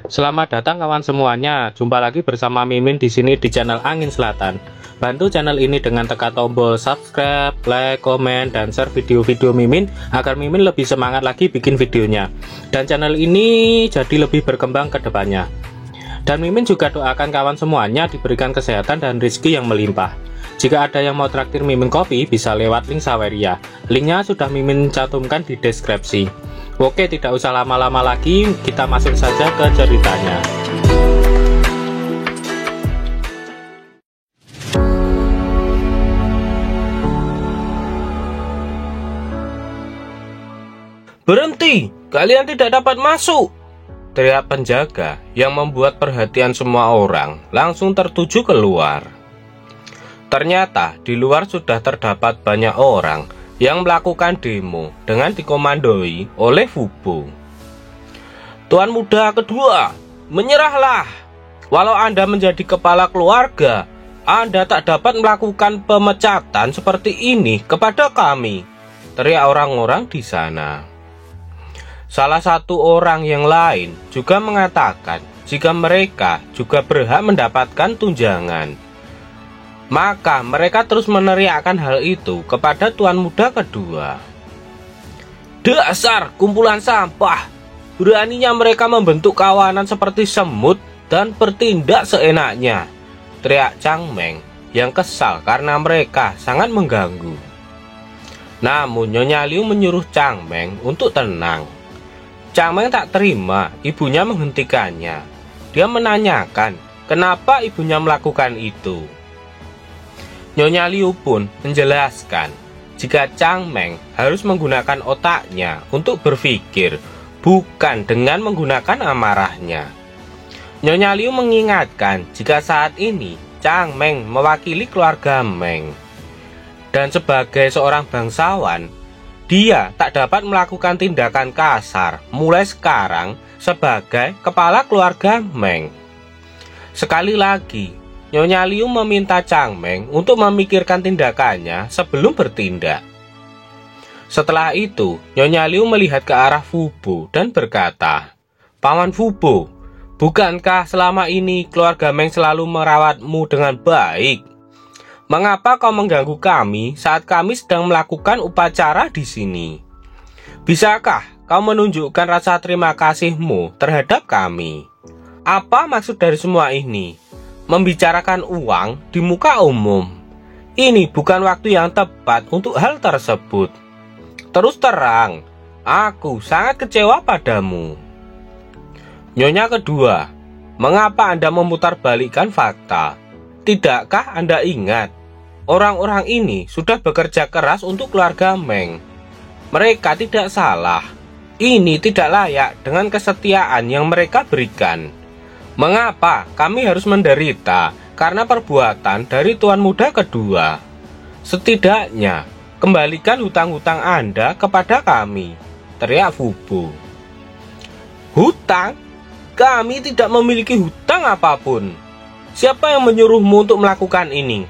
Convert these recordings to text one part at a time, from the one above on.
Selamat datang kawan semuanya. Jumpa lagi bersama Mimin di sini di channel Angin Selatan. Bantu channel ini dengan tekan tombol subscribe, like, komen, dan share video-video Mimin agar Mimin lebih semangat lagi bikin videonya. Dan channel ini jadi lebih berkembang ke depannya. Dan Mimin juga doakan kawan semuanya diberikan kesehatan dan rezeki yang melimpah. Jika ada yang mau traktir Mimin kopi, bisa lewat link Saweria. Linknya sudah Mimin cantumkan di deskripsi. Oke, tidak usah lama-lama lagi, kita masuk saja ke ceritanya. Berhenti, kalian tidak dapat masuk, teriak penjaga yang membuat perhatian semua orang langsung tertuju keluar. Ternyata di luar sudah terdapat banyak orang yang melakukan demo dengan dikomandoi oleh Fubo. Tuan muda kedua, menyerahlah. Walau Anda menjadi kepala keluarga, Anda tak dapat melakukan pemecatan seperti ini kepada kami, teriak orang-orang di sana. Salah satu orang yang lain juga mengatakan jika mereka juga berhak mendapatkan tunjangan. Maka mereka terus meneriakkan hal itu kepada tuan muda kedua. Dasar kumpulan sampah, beraninya mereka membentuk kawanan seperti semut dan bertindak seenaknya, teriak Chang Meng yang kesal karena mereka sangat mengganggu. Namun Nyonya Liu menyuruh Chang Meng untuk tenang. Chang Meng tak terima ibunya menghentikannya. Dia menanyakan kenapa ibunya melakukan itu. Nyonya Liu pun menjelaskan jika Chang Meng harus menggunakan otaknya untuk berpikir, bukan dengan menggunakan amarahnya. Nyonya Liu mengingatkan jika saat ini Chang Meng mewakili keluarga Meng. Dan sebagai seorang bangsawan, dia tak dapat melakukan tindakan kasar mulai sekarang sebagai kepala keluarga Meng. Sekali lagi, Nyonya Liu meminta Chang Meng untuk memikirkan tindakannya sebelum bertindak. Setelah itu, Nyonya Liu melihat ke arah Fubo dan berkata, Paman Fubo, bukankah selama ini keluarga Meng selalu merawatmu dengan baik? Mengapa kau mengganggu kami saat kami sedang melakukan upacara di sini? Bisakah kau menunjukkan rasa terima kasihmu terhadap kami? Apa maksud dari semua ini? Membicarakan uang di muka umum. Ini bukan waktu yang tepat untuk hal tersebut. Terus terang, aku sangat kecewa padamu. Nyonya kedua, mengapa Anda memutarbalikkan fakta? Tidakkah Anda ingat, orang-orang ini sudah bekerja keras untuk keluarga Meng. Mereka tidak salah. Ini tidak layak dengan kesetiaan yang mereka berikan. Mengapa kami harus menderita karena perbuatan dari tuan muda kedua? Setidaknya, kembalikan hutang-hutang Anda kepada kami, teriak Fubo. Hutang? Kami tidak memiliki hutang apapun. Siapa yang menyuruhmu untuk melakukan ini?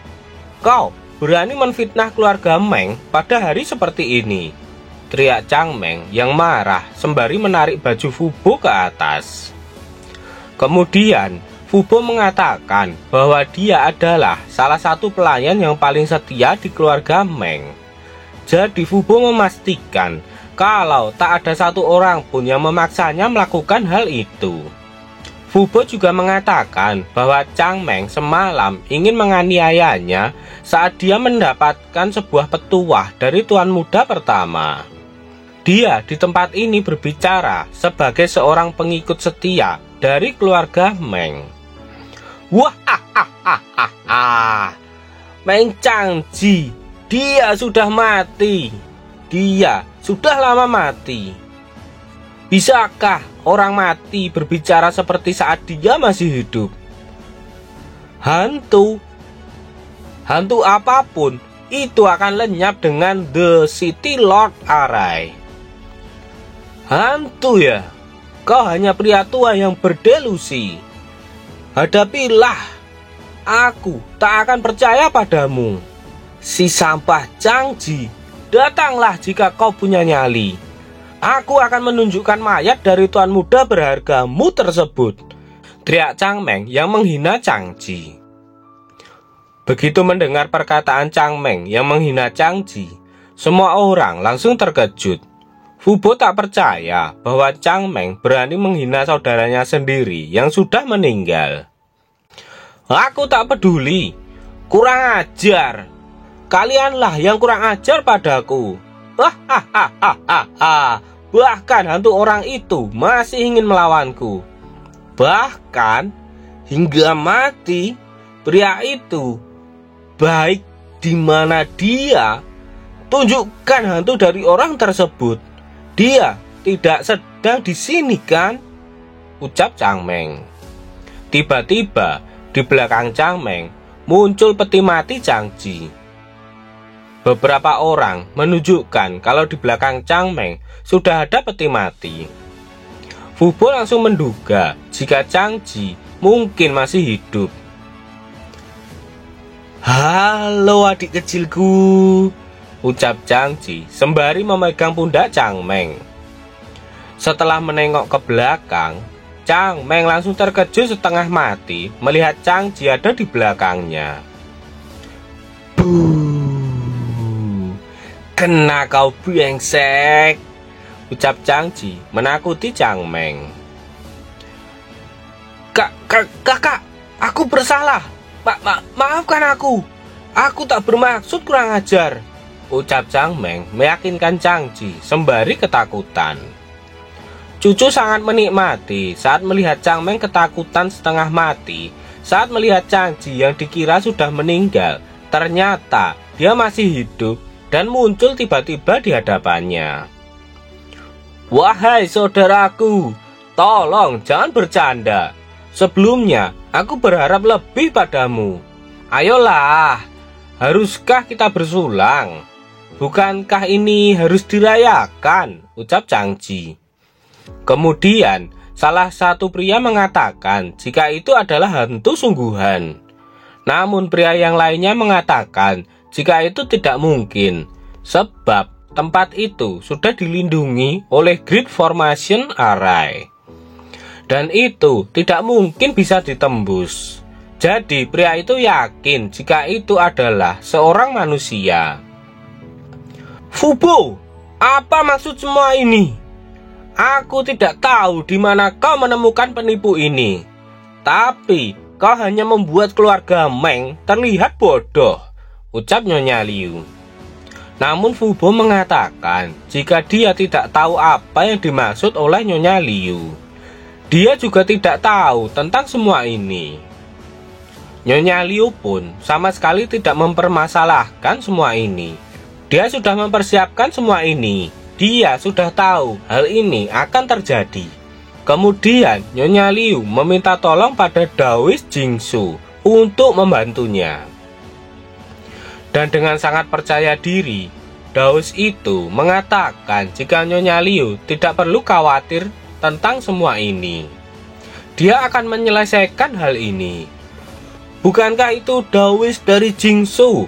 Kau berani menfitnah keluarga Meng pada hari seperti ini, teriak Chang Meng yang marah sembari menarik baju Fubo ke atas. Kemudian, Fubo mengatakan bahwa dia adalah salah satu pelayan yang paling setia di keluarga Meng. Jadi Fubo memastikan kalau tak ada satu orang pun yang memaksanya melakukan hal itu. Fubo juga mengatakan bahwa Chang Meng semalam ingin menganiayanya saat dia mendapatkan sebuah petuah dari tuan muda pertama. Dia di tempat ini berbicara sebagai seorang pengikut setia dari keluarga Meng. Wah, Meng Changji, dia sudah mati. Dia sudah lama mati. Bisakah orang mati berbicara seperti saat dia masih hidup? Hantu apapun itu akan lenyap dengan The City Lord Arai. Hantu ya? Kau hanya pria tua yang berdelusi. Hadapilah. Aku tak akan percaya padamu. Si sampah Changji, datanglah jika kau punya nyali. Aku akan menunjukkan mayat dari tuan muda berhargamu tersebut, teriak Chang Meng yang menghina Chang Ji. Begitu mendengar perkataan Chang Meng yang menghina Chang Ji, semua orang langsung terkejut. Fu Bo tak percaya bahwa Chang Meng berani menghina saudaranya sendiri yang sudah meninggal. Aku tak peduli, kurang ajar. Kalianlah yang kurang ajar padaku. Hahaha. Bahkan hantu orang itu masih ingin melawanku. Bahkan hingga mati, pria itu baik di mana dia. Tunjukkan hantu dari orang tersebut. Dia tidak sedang di sini kan? Ucap Chang Meng. Tiba-tiba di belakang Chang Meng muncul peti mati Chang Ji. Beberapa orang menunjukkan kalau di belakang Chang Meng sudah ada peti mati. Fu Bo langsung menduga jika Chang Ji mungkin masih hidup. Halo adik kecilku, ucap Chang Ji sembari memegang pundak Chang Meng. Setelah menengok ke belakang, Chang Meng langsung terkejut setengah mati melihat Chang Ji ada di belakangnya. Kena kau brengsek, ucap Chang Ji menakuti Chang Meng. Kakak, aku bersalah. Maafkan aku. Aku tak bermaksud kurang ajar, ucap Chang Meng meyakinkan Chang Ji sembari ketakutan. Cucu sangat menikmati saat melihat Chang Meng ketakutan setengah mati saat melihat Chang Ji yang dikira sudah meninggal. Ternyata dia masih hidup dan muncul tiba-tiba di hadapannya. Wahai saudaraku, tolong jangan bercanda. Sebelumnya, aku berharap lebih padamu. Ayolah, haruskah kita bersulang? Bukankah ini harus dirayakan? Ucap Chang Ji. Kemudian, salah satu pria mengatakan jika itu adalah hantu sungguhan. Namun pria yang lainnya mengatakan jika itu tidak mungkin, sebab tempat itu sudah dilindungi oleh Grid Formation Array. Dan itu tidak mungkin bisa ditembus. Jadi pria itu yakin jika itu adalah seorang manusia. Fu Bo, apa maksud semua ini? Aku tidak tahu di mana kau menemukan penipu ini. Tapi kau hanya membuat keluarga Meng terlihat bodoh, ucap Nyonya Liu. Namun Fu Bo mengatakan jika dia tidak tahu apa yang dimaksud oleh Nyonya Liu. Dia juga tidak tahu tentang semua ini. Nyonya Liu pun sama sekali tidak mempermasalahkan semua ini. Dia sudah mempersiapkan semua ini. Dia sudah tahu hal ini akan terjadi. Kemudian Nyonya Liu meminta tolong pada Daois Jingsu untuk membantunya. Dan dengan sangat percaya diri, Daois itu mengatakan jika Nyonya Liu tidak perlu khawatir tentang semua ini. Dia akan menyelesaikan hal ini. Bukankah itu Daois dari Jingsu,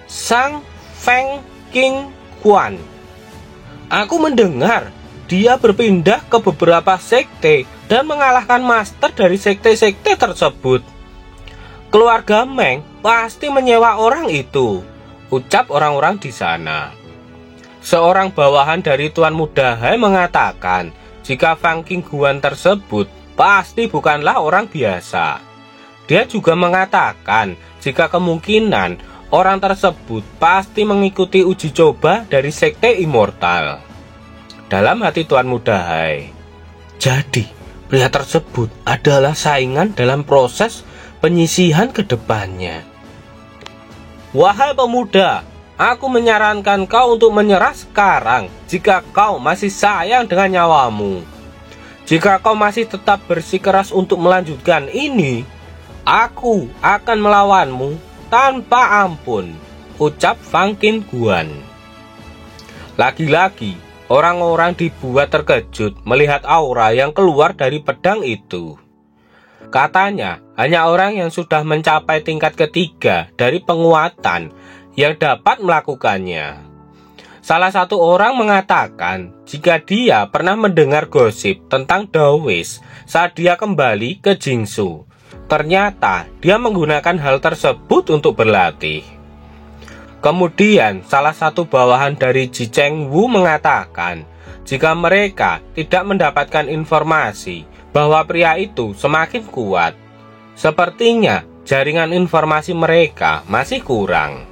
Sang Feng King Quan? Aku mendengar dia berpindah ke beberapa sekte dan mengalahkan master dari sekte-sekte tersebut. Keluarga Meng pasti menyewa orang itu, ucap orang-orang di sana. Seorang bawahan dari Tuan Muda Hai mengatakan jika Fang King Guan tersebut pasti bukanlah orang biasa. Dia juga mengatakan jika kemungkinan orang tersebut pasti mengikuti uji coba dari sekte immortal. Dalam hati Tuan Muda Hai, jadi pria tersebut adalah saingan dalam proses penyisihan ke depannya. Wahai pemuda, aku menyarankan kau untuk menyerah sekarang jika kau masih sayang dengan nyawamu. Jika kau masih tetap bersikeras untuk melanjutkan ini, aku akan melawanmu tanpa ampun, ucap Fang King Guan. Lagi-lagi, orang-orang dibuat terkejut melihat aura yang keluar dari pedang itu. Katanya, hanya orang yang sudah mencapai tingkat ketiga dari penguatan yang dapat melakukannya. Salah satu orang mengatakan jika dia pernah mendengar gosip tentang Dawes saat dia kembali ke Jingsu. Ternyata dia menggunakan hal tersebut untuk berlatih. Kemudian salah satu bawahan dari Ji Cheng Wu mengatakan jika mereka tidak mendapatkan informasi bahwa pria itu semakin kuat, sepertinya jaringan informasi mereka masih kurang.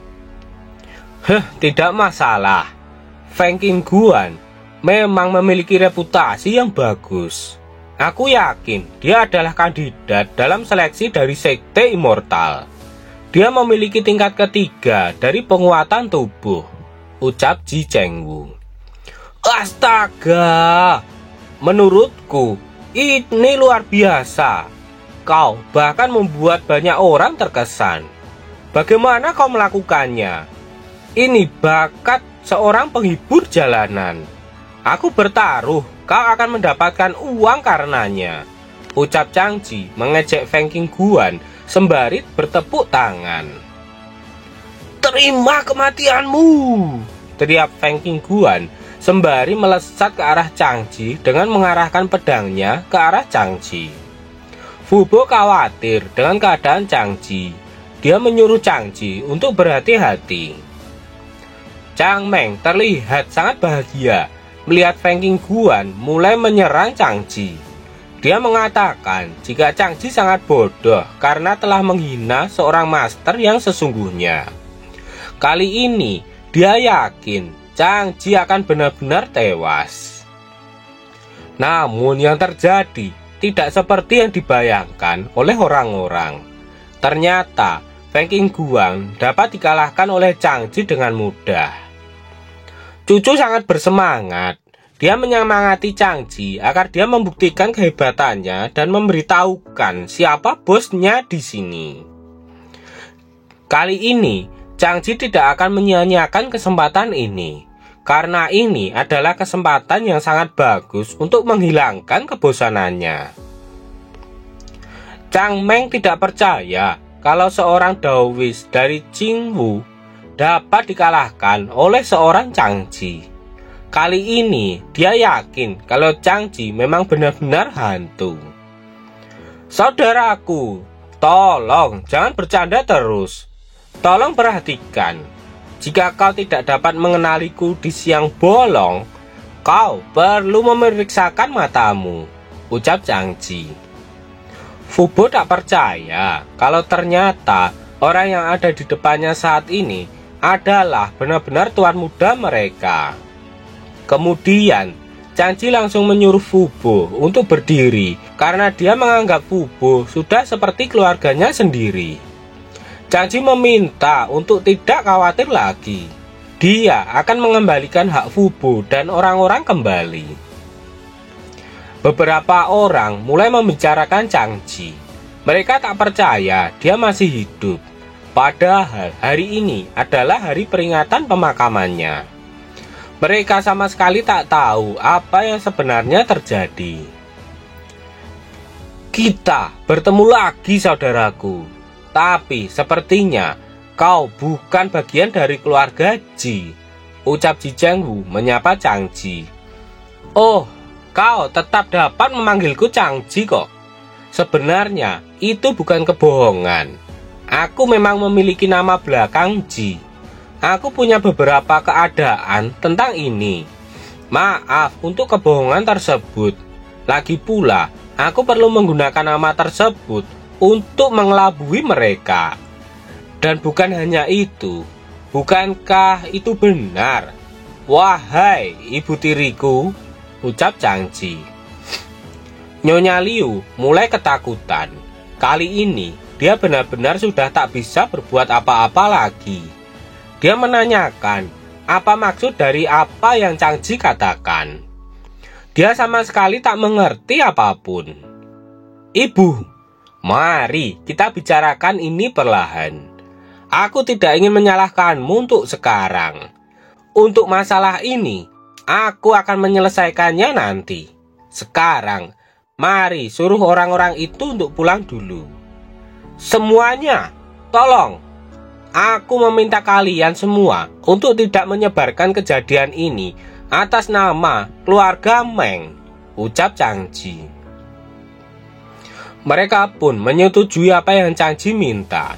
Tidak masalah. Feng Qingguan memang memiliki reputasi yang bagus. Aku yakin dia adalah kandidat dalam seleksi dari Sekte Immortal. Dia memiliki tingkat ketiga dari penguatan tubuh, ucap Ji Cheng Wu. Astaga, menurutku ini luar biasa. Kau bahkan membuat banyak orang terkesan. Bagaimana kau melakukannya? Ini bakat seorang penghibur jalanan. Aku bertaruh kau akan mendapatkan uang karenanya, ucap Chang Ji mengejek Feng Qingguan sembari bertepuk tangan. Terima kematianmu, teriak Feng Qingguan sembari melesat ke arah Chang Ji dengan mengarahkan pedangnya ke arah Chang Ji. Fu Bo khawatir dengan keadaan Chang Ji. Dia menyuruh Chang Ji untuk berhati-hati. Chang Meng terlihat sangat bahagia melihat Feng Qingguan mulai menyerang Chang Ji. Dia mengatakan jika Chang Ji sangat bodoh karena telah menghina seorang master yang sesungguhnya. Kali ini dia yakin Chang Ji akan benar-benar tewas. Namun yang terjadi tidak seperti yang dibayangkan oleh orang-orang. Ternyata Feng Qingguan dapat dikalahkan oleh Chang Ji dengan mudah. Cucu sangat bersemangat. Dia menyemangati Chang Ji agar dia membuktikan kehebatannya dan memberitahukan siapa bosnya di sini. Kali ini, Chang Ji tidak akan menyia-nyiakan kesempatan ini, karena ini adalah kesempatan yang sangat bagus untuk menghilangkan kebosanannya. Chang Meng tidak percaya kalau seorang Daoist dari Qingwu dapat dikalahkan oleh seorang Chang Ji. Kali ini dia yakin kalau Chang Ji memang benar-benar hantu. Saudaraku, tolong jangan bercanda terus. Tolong perhatikan. Jika kau tidak dapat mengenaliku di siang bolong, kau perlu memeriksakan matamu, ucap Chang Ji. Fu Bo tak percaya kalau ternyata orang yang ada di depannya saat ini adalah benar-benar tuan muda mereka. Kemudian Chang Ji langsung menyuruh Fu Bo untuk berdiri karena dia menganggap Fu Bo sudah seperti keluarganya sendiri. Chang Ji meminta untuk tidak khawatir lagi. Dia akan mengembalikan hak Fu Bo dan orang-orang kembali. Beberapa orang mulai membicarakan Chang Ji. Mereka tak percaya dia masih hidup. Padahal hari ini adalah hari peringatan pemakamannya. Mereka sama sekali tak tahu apa yang sebenarnya terjadi. Kita bertemu lagi, saudaraku. Tapi sepertinya kau bukan bagian dari keluarga Ji, ucap Ji Cheng Wu menyapa Chang Ji. Oh, kau tetap dapat memanggilku Chang Ji kok. Sebenarnya itu bukan kebohongan. Aku memang memiliki nama belakang Ji. Aku punya beberapa keadaan tentang ini. Maaf untuk kebohongan tersebut. Lagi pula, aku perlu menggunakan nama tersebut untuk mengelabui mereka. Dan bukan hanya itu. Bukankah itu benar? Wahai ibu tiriku, ucap Chang Ji. Nyonya Liu mulai ketakutan. Kali ini dia benar-benar sudah tak bisa berbuat apa-apa lagi. Dia menanyakan apa maksud dari apa yang Chang Ji katakan. Dia sama sekali tak mengerti apapun. Ibu, mari kita bicarakan ini perlahan. Aku tidak ingin menyalahkanmu untuk sekarang. Untuk masalah ini, aku akan menyelesaikannya nanti. Sekarang, mari suruh orang-orang itu untuk pulang dulu. Semuanya, tolong. Aku meminta kalian semua untuk tidak menyebarkan kejadian ini atas nama keluarga Meng, ucap Chang Ji. Mereka pun menyetujui apa yang Chang Ji minta.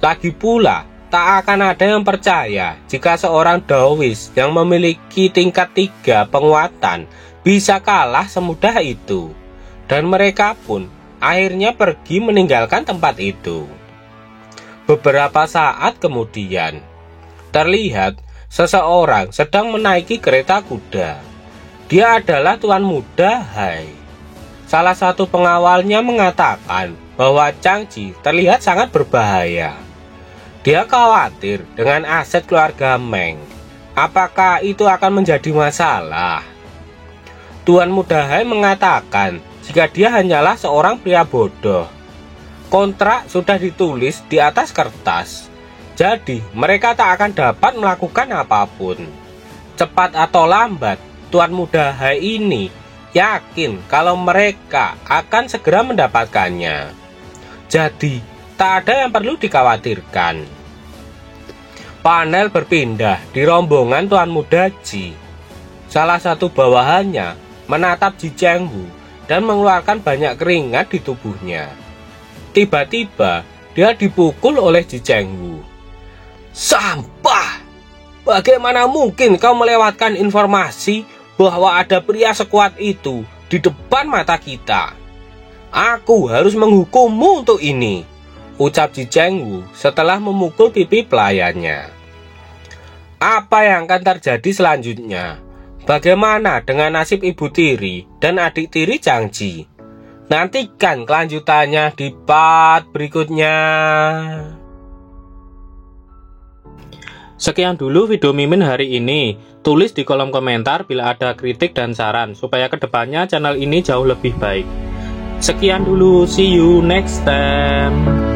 Lagi pula, tak akan ada yang percaya jika seorang Daois yang memiliki tingkat 3 penguatan bisa kalah semudah itu. Dan mereka pun akhirnya pergi meninggalkan tempat itu. Beberapa saat kemudian, terlihat seseorang sedang menaiki kereta kuda. Dia adalah Tuan Muda Hai. Salah satu pengawalnya mengatakan bahwa Chang Ji terlihat sangat berbahaya. Dia khawatir dengan aset keluarga Meng. Apakah itu akan menjadi masalah? Tuan Muda Hai mengatakan jika dia hanyalah seorang pria bodoh. Kontrak sudah ditulis di atas kertas, jadi mereka tak akan dapat melakukan apapun. Cepat atau lambat, Tuan Muda Hai ini yakin kalau mereka akan segera mendapatkannya. Jadi, tak ada yang perlu dikhawatirkan. Panel berpindah di rombongan Tuan Muda Ji. Salah satu bawahannya menatap Ji Chengwu dan mengeluarkan banyak keringat di tubuhnya. Tiba-tiba, dia dipukul oleh Ji Chengwu. Sampah! Bagaimana mungkin kau melewatkan informasi bahwa ada pria sekuat itu di depan mata kita? Aku harus menghukummu untuk ini, ucap Ji Chengwu setelah memukul pipi pelayannya. Apa yang akan terjadi selanjutnya? Bagaimana dengan nasib ibu tiri dan adik tiri Chang Ji? Nantikan kelanjutannya di part berikutnya. Sekian dulu video Mimin hari ini. Tulis di kolom komentar bila ada kritik dan saran supaya kedepannya channel ini jauh lebih baik. Sekian dulu, see you next time.